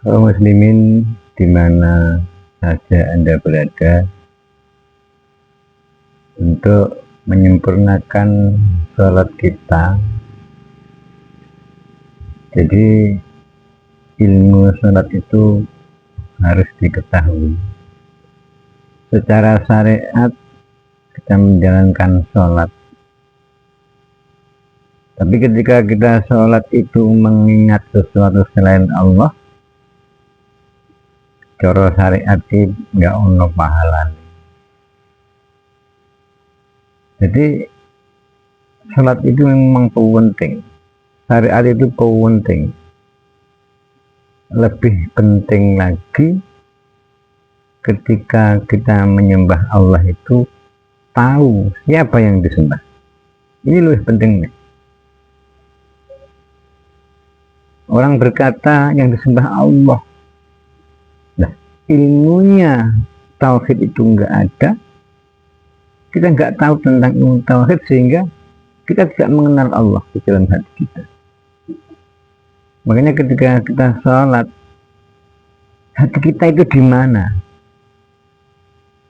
Kaum muslimin di mana saja Anda berada, untuk menyempurnakan sholat kita. Jadi ilmu sholat itu harus diketahui. Secara syariat kita menjalankan sholat, tapi ketika kita sholat itu mengingat sesuatu selain Allah, cara syariat nggak ono pahalanya. Jadi sholat itu memang penting, syariat itu penting. Lebih penting lagi ketika kita menyembah Allah itu tahu siapa yang disembah. Ini lebih pentingnya. Orang berkata yang disembah Allah. Nah, ilmunya tauhid itu enggak ada. Kita enggak tahu tentang ilmu tauhid sehingga kita tidak mengenal Allah di dalam hati kita. Makanya ketika kita sholat, hati kita itu di mana?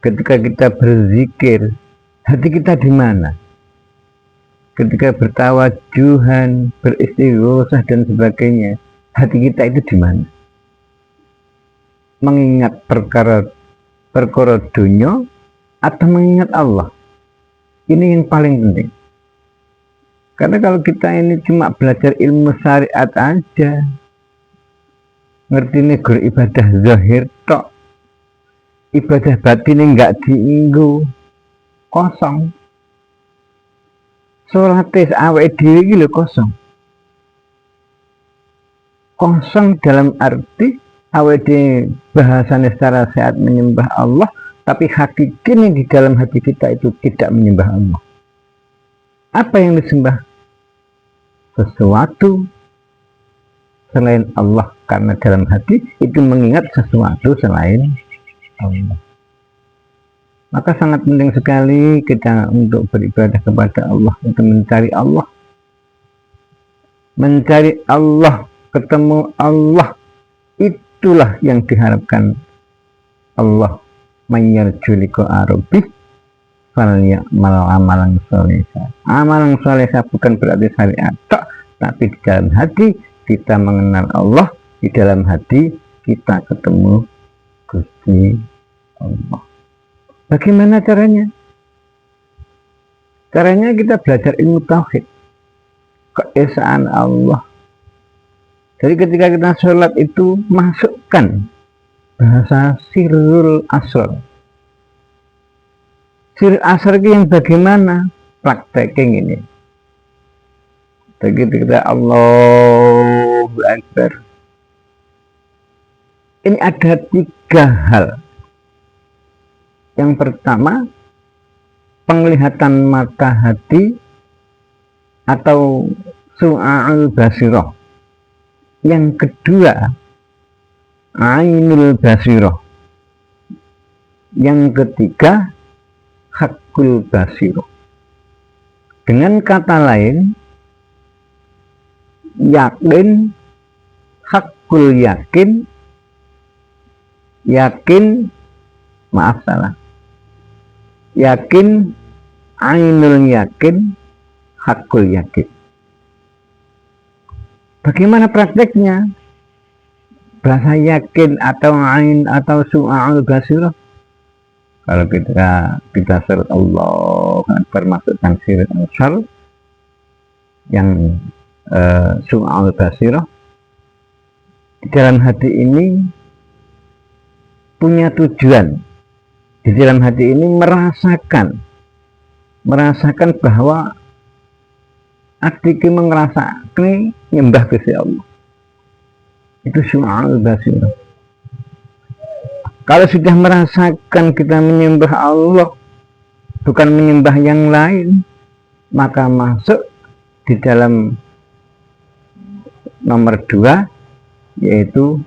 Ketika kita berzikir, hati kita di mana? Ketika bertawajuhan, beristighosah dan sebagainya, hati kita itu di mana? Mengingat perkara dunia atau mengingat Allah? Ini yang paling penting. Karena kalau kita ini cuma belajar ilmu syariat aja, ngerti nih guru ibadah zahir tok, ibadah batin enggak diinggu, kosong. Sholatis awake dhewe iki lho kosong. Kosong dalam arti awake dhewe bahasanya secara sehat menyembah Allah, tapi hakikatnya di dalam hati kita itu tidak menyembah Allah. Apa yang disembah? Sesuatu selain Allah, karena dalam hati itu mengingat sesuatu selain Allah. Maka sangat penting sekali kita untuk beribadah kepada Allah, untuk mencari Allah. Mencari Allah, ketemu Allah, itulah yang diharapkan Allah. Mayyarju liqa'a rabbih falyamal amalan sholihah. Amalan sholihah bukan berarti syariat, tapi di dalam hati kita mengenal Allah, di dalam hati kita ketemu Gusti Allah. Bagaimana caranya? Caranya kita belajar ilmu tauhid, keesaan Allah. Jadi ketika kita sholat itu masukkan bahasa sirrul asrar. Sirrul asrar itu yang bagaimana? Prakteking ini. Begitu kita Allahu Akbar. Ini ada 3 hal. Yang pertama, penglihatan mata hati atau su'a'ul basirah. Yang kedua, ainul basirah. Yang ketiga, hakul basirah. Dengan kata lain, yakin, hakul yakin, maaf salah. Yakin, ainul yakin, hakul yakin. Bagaimana prakteknya? Bahasa yakin atau ain atau su'a'ul basirah. Kalau kita surat Allah bermaksudkan sirrul asrar yang su'a'ul basirah, di dalam hati ini punya tujuan. Di dalam hati ini merasakan bahwa adiki merasakan nyembah Gusti Allah. Itu su'a'ul basirah. Kalau sudah merasakan kita menyembah Allah, bukan menyembah yang lain, maka masuk di dalam nomor 2, yaitu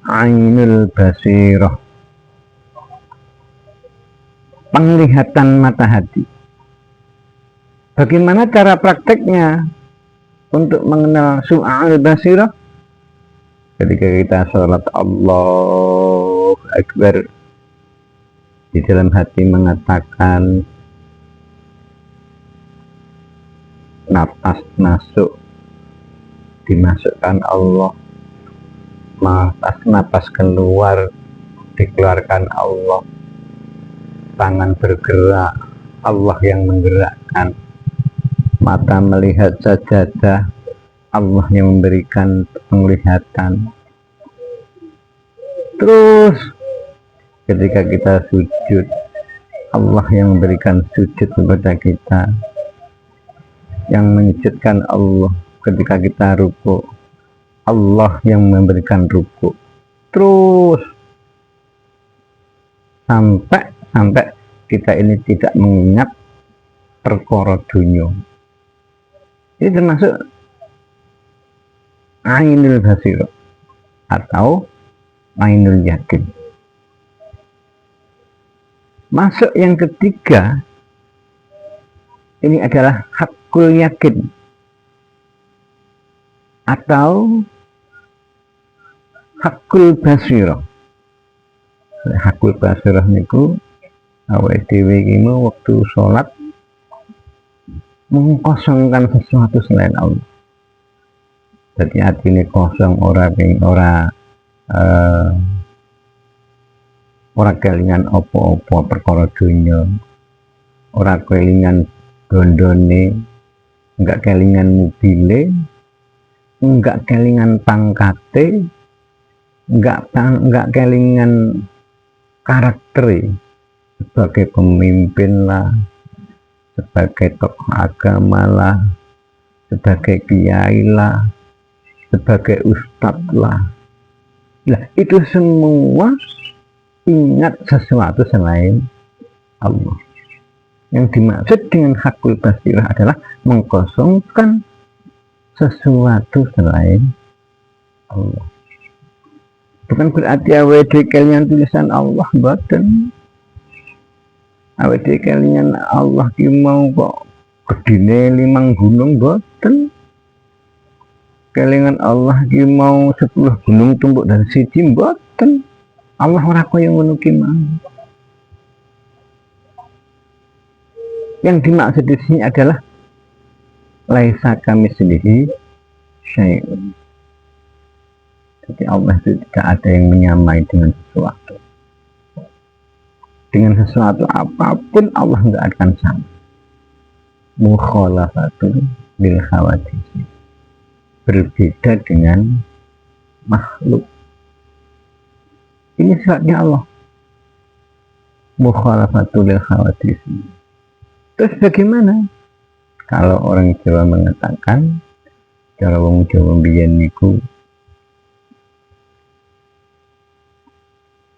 ainul basirah, penglihatan mata hati. Bagaimana cara prakteknya untuk mengenal su'a'ul basirah? Ketika kita sholat Allahu Akbar, di dalam hati mengatakan napas masuk dimasukkan Allah, napas keluar dikeluarkan Allah, tangan bergerak Allah yang menggerakkan, mata melihat sajadah Allah yang memberikan penglihatan. Terus ketika kita sujud, Allah yang memberikan sujud kepada kita, yang menyujudkan Allah. Ketika kita ruku, Allah yang memberikan ruku. Terus sampai kita ini tidak mengingat perkara dunia. Ini termasuk ainul basir atau ainul yakin. Masuk yang ketiga, ini adalah hakul yakin atau hakul basirah. Hakul basirah niku awake dhewe iki waktu sholat mengkosongkan sesuatu selain Allah. Jadi hati ini kosong, ora kelingan opo-opo perkara dunya, ora kelingan gondone, enggak kelingan mobile, enggak kelingan pangkate, enggak kelingan karakter sebagai pemimpin lah, sebagai tokoh agama lah, sebagai kiai lah, sebagai ustadz lah. Nah, itu semua ingat sesuatu selain Allah. Yang dimaksud dengan hakul basirah adalah mengkosongkan sesuatu selain Allah. Bukan berarti awet kalian tulisan Allah, boten. Awet kalian Allah ki mau kok gedine 5 gunung, boten. Kelingan Allah ki mau 10 gunung tumbuk dari siji, boten. Allah ora kaya ngono ki mang. Yang dimaksud di sini adalah laisa kamitslihi syai'un. Jadi Allah itu tidak ada yang menyamai dengan sesuatu. Dengan sesuatu apapun Allah tidak akan sama. Mukhalafatul bil khawatir. Berbeda dengan makhluk. Ini sifatnya Allah. Mukhalafatul bil khawatir. Terus bagaimana? Kalau orang Jawa mengatakan, cara wong Jawa mbiyen niku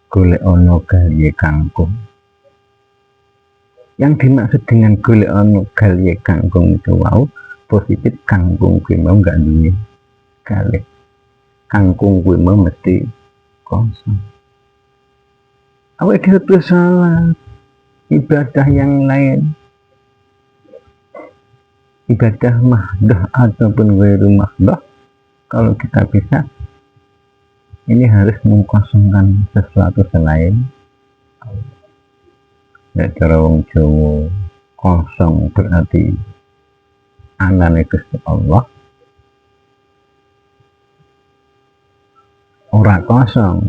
golek ono galye kangkung. Yang dimaksud dengan golek ono galye kangkung itu wow, positif kangkung kuwi mau enggak duwe galih. Kangkung kuwi mau mesti kosong. Awake dhewe salat, ibadah yang lain, ibadah mahdoh ataupun ghairu mahdoh, kalau kita bisa ini harus mengkosongkan sesuatu selain Allah. Ya, cara wong Jawa kosong berarti anane Gusti Allah. Ora kosong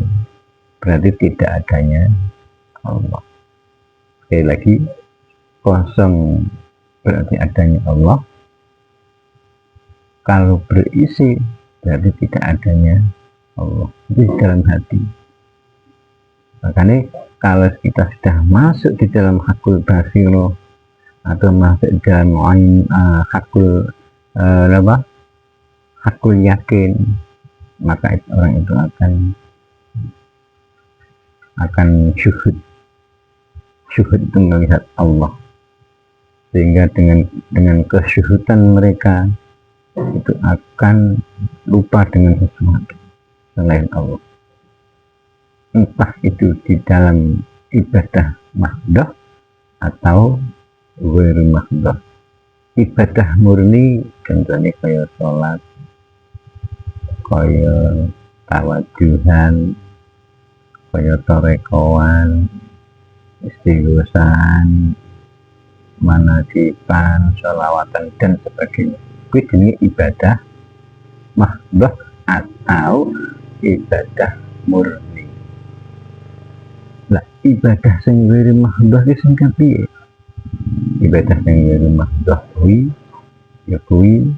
berarti tidak adanya Allah. Sekali lagi, kosong berarti adanya Allah. Kalau berisi berarti tidak adanya Allah. Itu di dalam hati. Makanya kalau kita sudah masuk di dalam hakul basiro atau masuk di dalam hakul yakin, maka orang itu akan syuhud itu melihat Allah, sehingga dengan kesyuhudan mereka itu akan lupa dengan sesuatu selain Allah, entah itu di dalam ibadah mahdoh atau ghairu mahdoh. Ibadah murni contohnya kayak sholat, kaya tawajuhan, kaya torekoan, istighosan, manakipan, sholawatan dan sebagainya. Kuwi jenenge ibadah mahdhah atau ibadah murni. Lah ibadah sing wiri mahdhah ki sing kepiye? Ibadah sing wiri mahdhah kuwi ya kuwi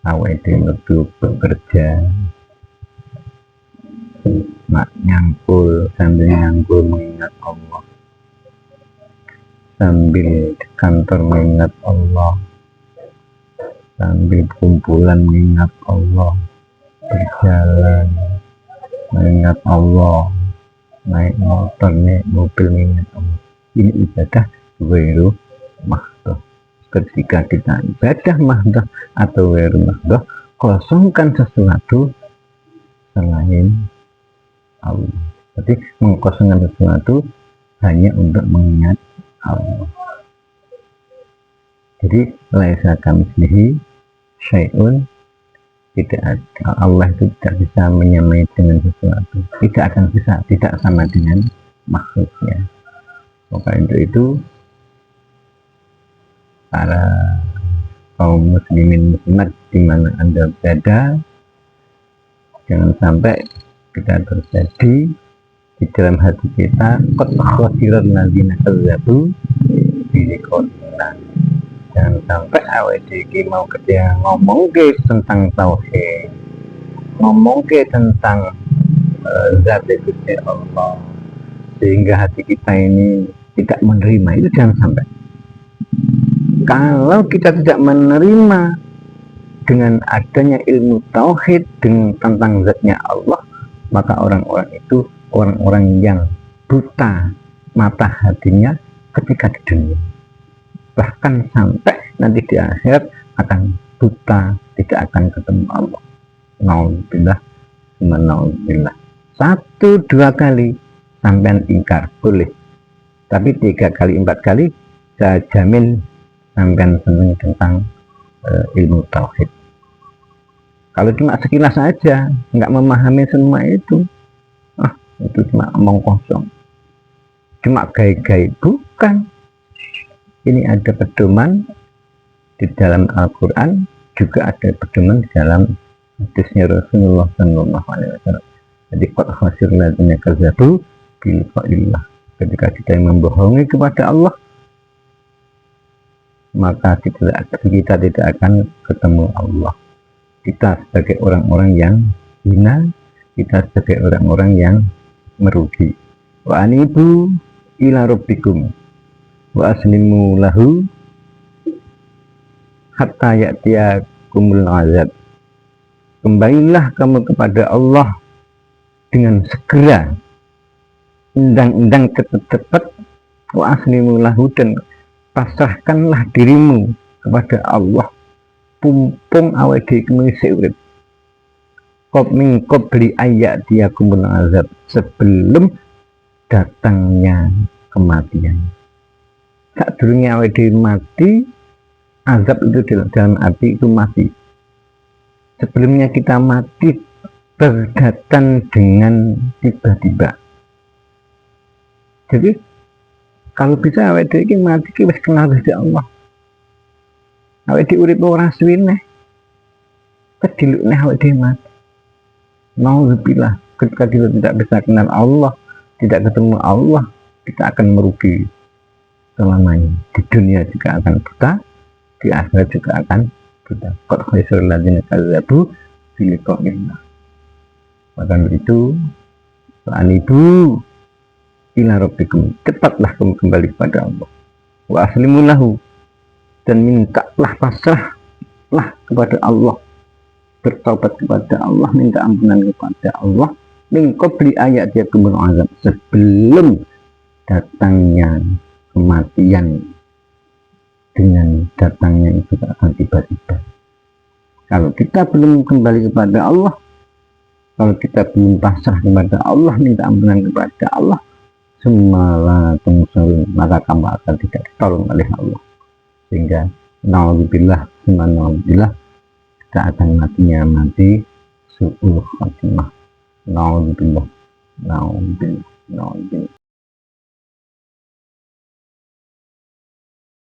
awake dhewe bekerja sambil nyangkul mengingat Allah, sambil di kantor mengingat Allah, sambil kumpulan mengingat Allah, berjalan mengingat Allah, naik motor, naik mobil mengingat Allah. Ini ibadah ghairu mahdhah. Ketika kita ibadah mahdhah atau ghairu mahdhah, kosongkan sesuatu selain Allah. Jadi mengkosongkan sesuatu hanya untuk mengingat Allah. Jadi laisa kamitslihi syai'un, tidak ada, Allah itu tidak bisa menyamai dengan sesuatu, tidak akan bisa, tidak sama dengan makhluknya. Maka itu para kaum muslimin muslimat di mana Anda berada, jangan sampai kita terjadi di dalam hati kita qad khasiral ladzina kazzabu bi liqa'illah. Jangan sampai awake iki mau ketika ngomong tentang tauhid, ngomong tentang zat Gusti Allah, sehingga hati kita ini tidak menerima. Itu jangan sampai. Kalau kita tidak menerima dengan adanya ilmu tauhid tentang zatnya Allah, maka orang-orang itu orang-orang yang buta mata hatinya ketika di dunia, bahkan sampai nanti di akhirat akan buta, tidak akan ketemu Allah. Nauzubillah, nauzubillah. 1-2 kali sampean ingkar boleh, tapi 3 kali 4 kali saya jamin sampean senang tentang ilmu tauhid. Kalau cuma sekilas saja, nggak memahami semua itu cuma omong kosong, cuma gaya-gaya. Bukan. Ini ada pedoman di dalam Al-Quran, juga ada pedoman di dalam hadisnya Rasulullah SAW. Jadi qad khasirul ladzina kazzabu bi liqa'illah. Ketika kita membohongi kepada Allah, maka kita tidak akan ketemu Allah. Kita sebagai orang-orang yang hina, kita sebagai orang-orang yang merugi. Wa anibu ila rabbikum wa aslimu lahu hatta ya'tiyakumul azab. Kembalilah kamu kepada Allah dengan segera, endang-endang cepat-cepat, wa aslimu lahu, dan pasrahkanlah dirimu kepada Allah. Pumpung awake dhewe isih urip. Min qabli ayyatiyakumul azab, sebelum datangnya kematian. Sadurunge awake dhewe mati, azab itu dalam arti itu mati. Sebelumnya kita mati berdatan dengan tiba-tiba. Jadi kalau bisa awake dhewe iki mati ki wis kenal Gusti Allah. Awake dhewe urip ora suwene, kedilukne awake dhewe mati. Nauzubillah, ketika kita tidak bisa kenal Allah, tidak ketemu Allah, kita akan merugi selamanya. Di dunia juga akan buta, di akhirat juga akan buta. Qad khasirul ladzina kazzabu bi liqa'illah. Maka itu, anibu ila rabbikum, cepatlah kamu kembali kepada Allah. Wa aslimu lahu, dan mintalah pasrahlah kepada Allah, bertaubat kepada Allah, minta ampunan kepada Allah. Min qabli ayatiyakumul azab, sebelum datangnya kematian. Dengan datangnya itu akan tiba-tiba. Kalau kita belum kembali kepada Allah, kalau kita belum pasrah kepada Allah, minta ampunan kepada Allah, semalah tungsurun, maka kamu akan tidak ditolong oleh Allah. Sehingga naudzubillah, kita akan matinya mati su'ul khatimah. Naudzubillah. Naudzubillah. Naudzubillah.